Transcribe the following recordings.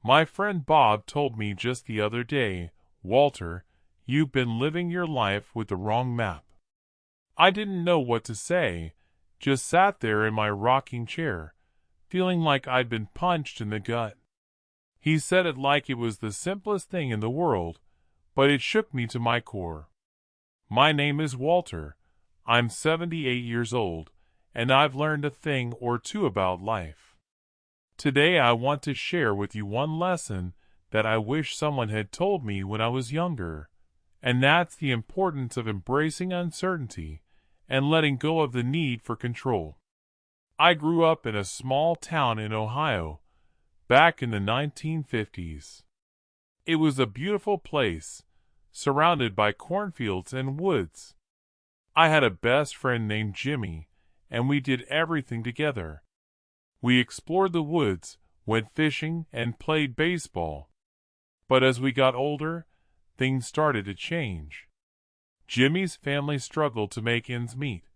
My friend Bob told me just the other day, "Walter, you've been living your life with the wrong map." I didn't know what to say, just sat there in my rocking chair, feeling like I'd been punched in the gut. He said it like it was the simplest thing in the world, but it shook me to my core. My name is Walter. I'm 78 years old, and I've learned a thing or two about life. Today I want to share with you one lesson that I wish someone had told me when I was younger, and that's the importance of embracing uncertainty and letting go of the need for control. I grew up in a small town in Ohio, back in the 1950s. It was a beautiful place, surrounded by cornfields and woods. I had a best friend named Jimmy, and we did everything together. We explored the woods, went fishing, and played baseball. But as we got older, things started to change. Jimmy's family struggled to make ends meet,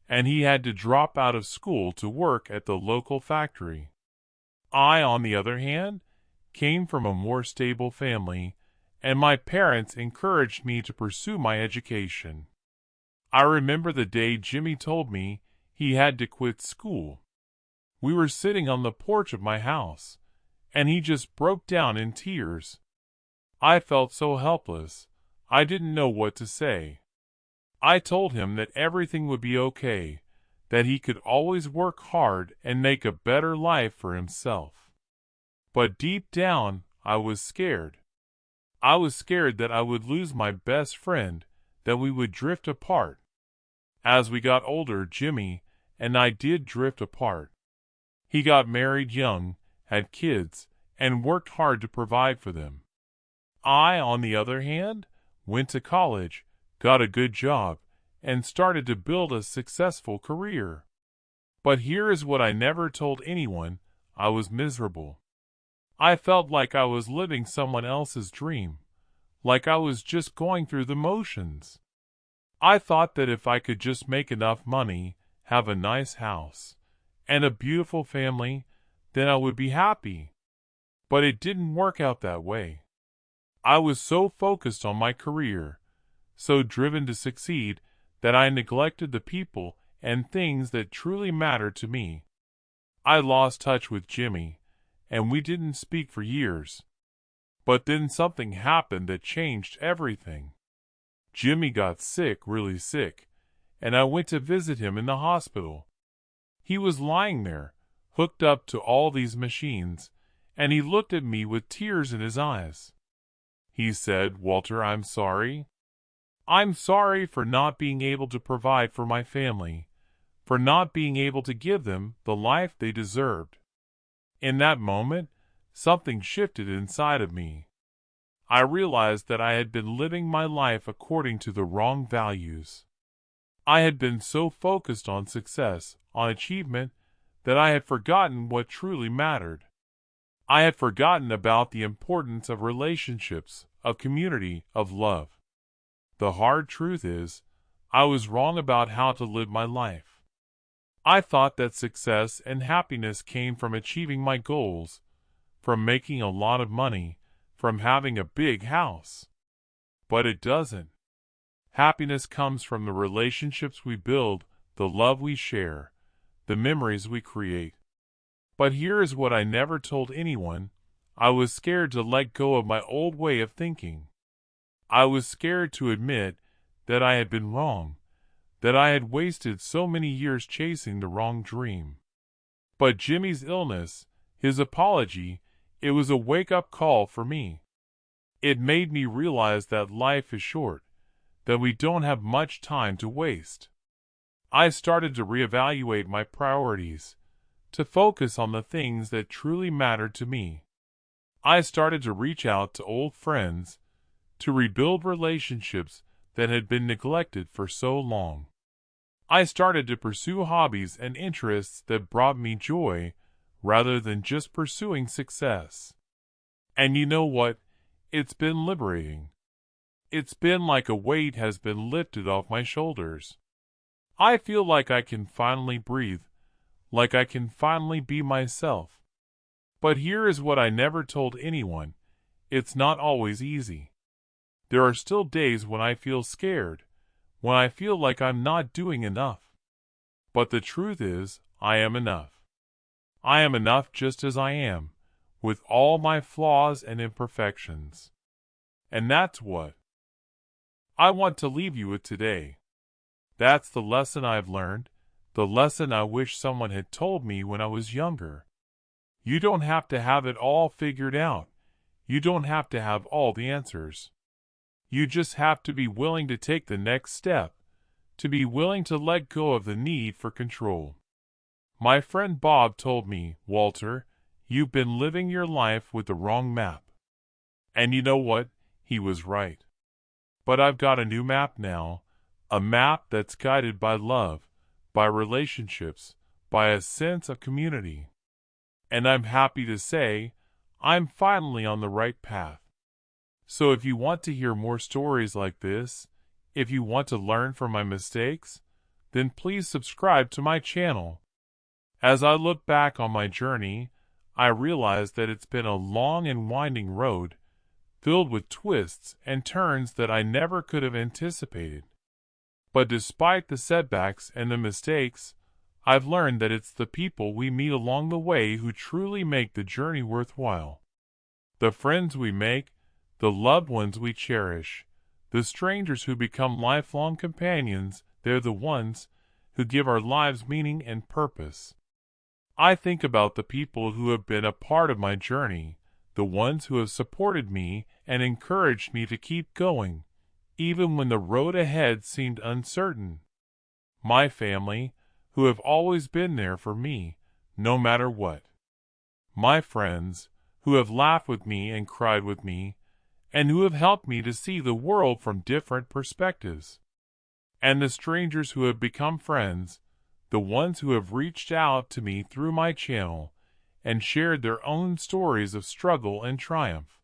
and he had to drop out of school to work at the local factory. I, on the other hand, came from a more stable family, and my parents encouraged me to pursue my education. I remember the day Jimmy told me he had to quit school. We were sitting on the porch of my house, and he just broke down in tears. I felt so helpless, I didn't know what to say. I told him that everything would be okay, that he could always work hard and make a better life for himself. But deep down, I was scared. I was scared that I would lose my best friend, that we would drift apart. As we got older, Jimmy and I did drift apart. He got married young, had kids, and worked hard to provide for them. I, on the other hand, went to college, got a good job, and started to build a successful career. But here is what I never told anyone: I was miserable. I felt like I was living someone else's dream, like I was just going through the motions. I thought that if I could just make enough money, have a nice house, and a beautiful family, then I would be happy. But it didn't work out that way. I was so focused on my career, so driven to succeed, that I neglected the people and things that truly mattered to me. I lost touch with Jimmy, and we didn't speak for years. But then something happened that changed everything. Jimmy got sick, really sick, and I went to visit him in the hospital. He was lying there, hooked up to all these machines, and he looked at me with tears in his eyes. He said, "Walter, I'm sorry. I'm sorry for not being able to provide for my family, for not being able to give them the life they deserved." In that moment, something shifted inside of me. I realized that I had been living my life according to the wrong values. I had been so focused on success, on achievement, that I had forgotten what truly mattered. I had forgotten about the importance of relationships, of community, of love. The hard truth is, I was wrong about how to live my life. I thought that success and happiness came from achieving my goals, from making a lot of money, from having a big house. But it doesn't. Happiness comes from the relationships we build, the love we share, the memories we create. But here is what I never told anyone: I was scared to let go of my old way of thinking. I was scared to admit that I had been wrong, that I had wasted so many years chasing the wrong dream. But Jimmy's illness, his apology, it was a wake-up call for me. It made me realize that life is short, that we don't have much time to waste. I started to reevaluate my priorities, to focus on the things that truly mattered to me. I started to reach out to old friends, to rebuild relationships that had been neglected for so long. I started to pursue hobbies and interests that brought me joy, rather than just pursuing success. And you know what? It's been liberating. It's been like a weight has been lifted off my shoulders. I feel like I can finally breathe, like I can finally be myself. But here is what I never told anyone. It's not always easy. There are still days when I feel scared, when I feel like I'm not doing enough. But the truth is, I am enough. I am enough just as I am, with all my flaws and imperfections. And that's what I want to leave you with today. That's the lesson I've learned, the lesson I wish someone had told me when I was younger. You don't have to have it all figured out. You don't have to have all the answers. You just have to be willing to take the next step, to be willing to let go of the need for control. My friend Bob told me, Walter, you've been living your life with the wrong map. And you know what? He was right. But I've got a new map now, a map that's guided by love, by relationships, by a sense of community. And I'm happy to say, I'm finally on the right path. So if you want to hear more stories like this, if you want to learn from my mistakes, then please subscribe to my channel. As I look back on my journey, I realize that it's been a long and winding road, filled with twists and turns that I never could have anticipated. But despite the setbacks and the mistakes, I've learned that it's the people we meet along the way who truly make the journey worthwhile. The friends we make, the loved ones we cherish, the strangers who become lifelong companions, they're the ones who give our lives meaning and purpose. I think about the people who have been a part of my journey, the ones who have supported me and encouraged me to keep going, even when the road ahead seemed uncertain. My family, who have always been there for me, no matter what. My friends, who have laughed with me and cried with me, and who have helped me to see the world from different perspectives. And the strangers who have become friends, the ones who have reached out to me through my channel and shared their own stories of struggle and triumph.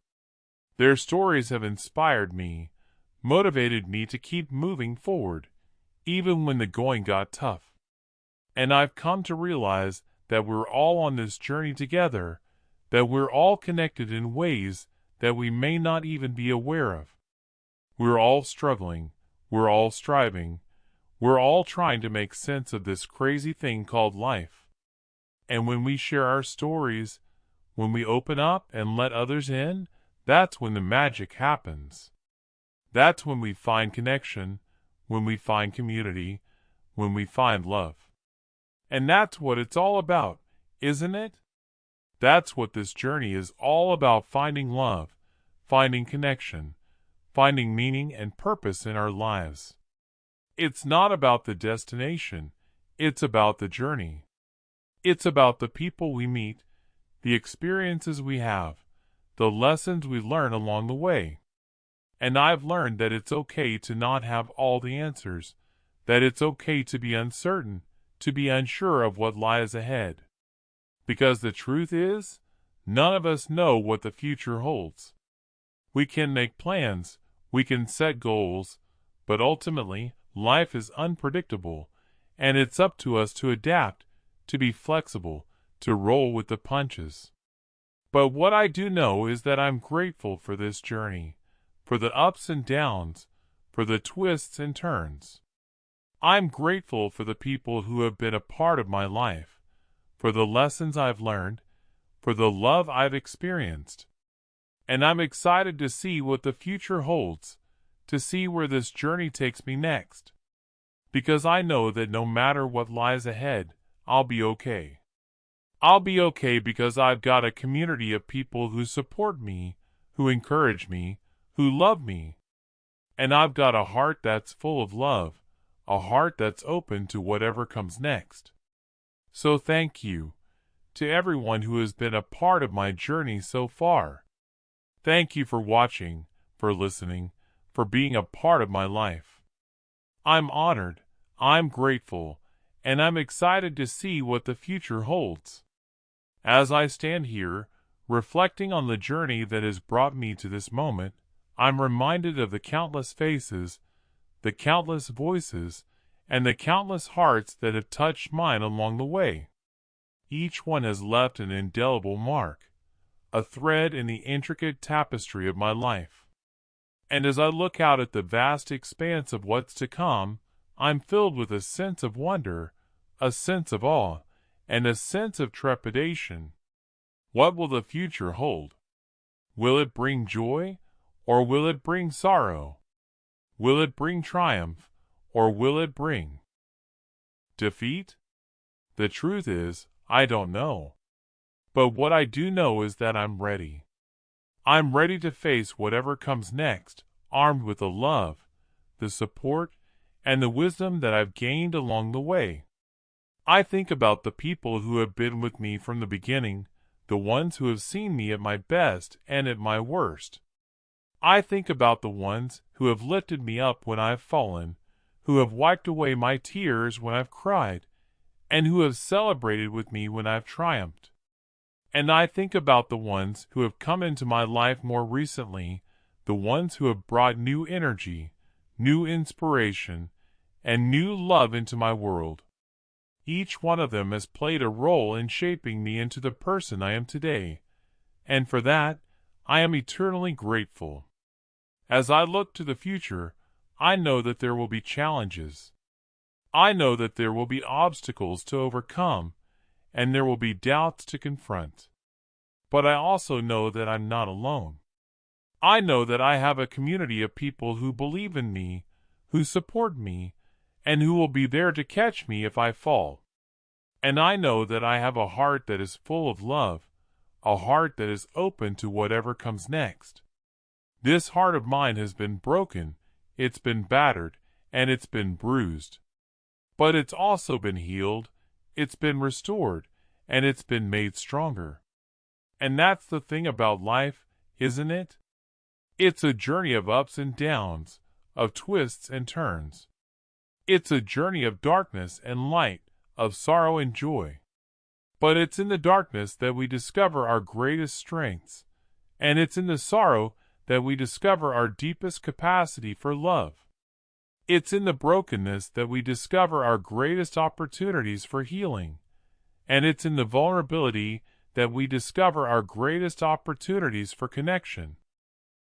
Their stories have inspired me, motivated me to keep moving forward, even when the going got tough. And I've come to realize that we're all on this journey together, that we're all connected in ways that we may not even be aware of. We're all struggling, we're all striving, we're all trying to make sense of this crazy thing called life. And when we share our stories, when we open up and let others in, that's when the magic happens. That's when we find connection, when we find community, when we find love. And that's what it's all about, isn't it? That's what this journey is all about, finding love, finding connection, finding meaning and purpose in our lives. It's not about the destination, it's about the journey. It's about the people we meet, the experiences we have, the lessons we learn along the way. And I've learned that it's okay to not have all the answers, that it's okay to be uncertain, to be unsure of what lies ahead. Because the truth is, none of us know what the future holds. We can make plans, we can set goals, but ultimately, life is unpredictable, and it's up to us to adapt, to be flexible, to roll with the punches. But what I do know is that I'm grateful for this journey, for the ups and downs, for the twists and turns. I'm grateful for the people who have been a part of my life, for the lessons I've learned, for the love I've experienced. And I'm excited to see what the future holds, to see where this journey takes me next. Because I know that no matter what lies ahead, I'll be okay. I'll be okay because I've got a community of people who support me, who encourage me, who love me. And I've got a heart that's full of love, a heart that's open to whatever comes next. So thank you to everyone who has been a part of my journey so far. Thank you for watching, for listening, for being a part of my life. I'm honored, I'm grateful, and I'm excited to see what the future holds. As I stand here, reflecting on the journey that has brought me to this moment, I'm reminded of the countless faces, the countless voices, and the countless hearts that have touched mine along the way. Each one has left an indelible mark, a thread in the intricate tapestry of my life. And as I look out at the vast expanse of what's to come, I'm filled with a sense of wonder, a sense of awe, and a sense of trepidation. What will the future hold? Will it bring joy, or will it bring sorrow? Will it bring triumph, or will it bring defeat? The truth is, I don't know. But what I do know is that I'm ready. I'm ready to face whatever comes next, armed with the love, the support, and the wisdom that I've gained along the way. I think about the people who have been with me from the beginning, the ones who have seen me at my best and at my worst. I think about the ones who have lifted me up when I've fallen, who have wiped away my tears when I've cried, and who have celebrated with me when I've triumphed. And I think about the ones who have come into my life more recently, the ones who have brought new energy, new inspiration, and new love into my world. Each one of them has played a role in shaping me into the person I am today, and for that, I am eternally grateful. As I look to the future, I know that there will be challenges. I know that there will be obstacles to overcome, and there will be doubts to confront. But I also know that I'm not alone. I know that I have a community of people who believe in me, who support me, and who will be there to catch me if I fall. And I know that I have a heart that is full of love, a heart that is open to whatever comes next. This heart of mine has been broken, it's been battered, and it's been bruised. But it's also been healed, it's been restored, and it's been made stronger. And that's the thing about life, isn't it? It's a journey of ups and downs, of twists and turns. It's a journey of darkness and light, of sorrow and joy. But it's in the darkness that we discover our greatest strengths, and it's in the sorrow that we discover our deepest capacity for love. It's in the brokenness that we discover our greatest opportunities for healing, and it's in the vulnerability that we discover our greatest opportunities for connection.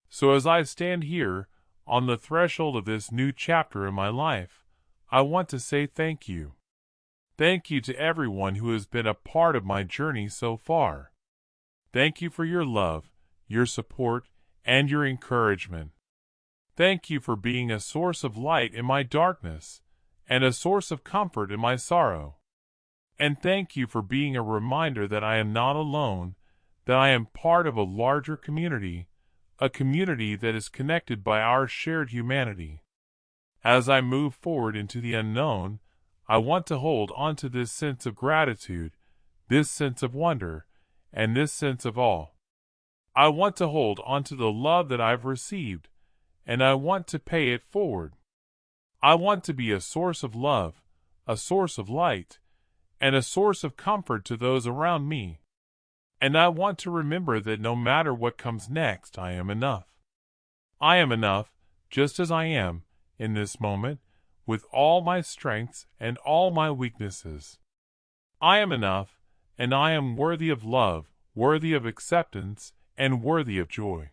So as I stand here, on the threshold of this new chapter in my life, I want to say thank you. Thank you to everyone who has been a part of my journey so far. Thank you for your love, your support, and your encouragement. Thank you for being a source of light in my darkness, and a source of comfort in my sorrow. And thank you for being a reminder that I am not alone, that I am part of a larger community, a community that is connected by our shared humanity. As I move forward into the unknown, I want to hold on to this sense of gratitude, this sense of wonder, and this sense of awe. I want to hold on to the love that I've received, and I want to pay it forward. I want to be a source of love, a source of light, and a source of comfort to those around me. And I want to remember that no matter what comes next, I am enough. I am enough, just as I am, in this moment, with all my strengths and all my weaknesses. I am enough, and I am worthy of love, worthy of acceptance, and worthy of joy.